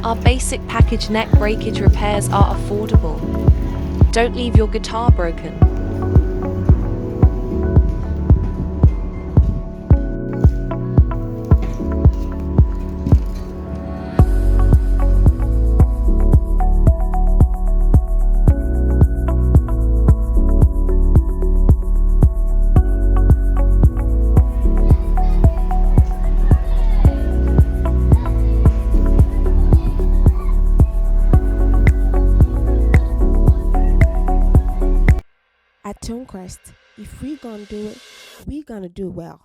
Our basic package neck breakage repairs are affordable. Don't leave your guitar broken. At TuneQuest, if we gonna do it, we gonna do well.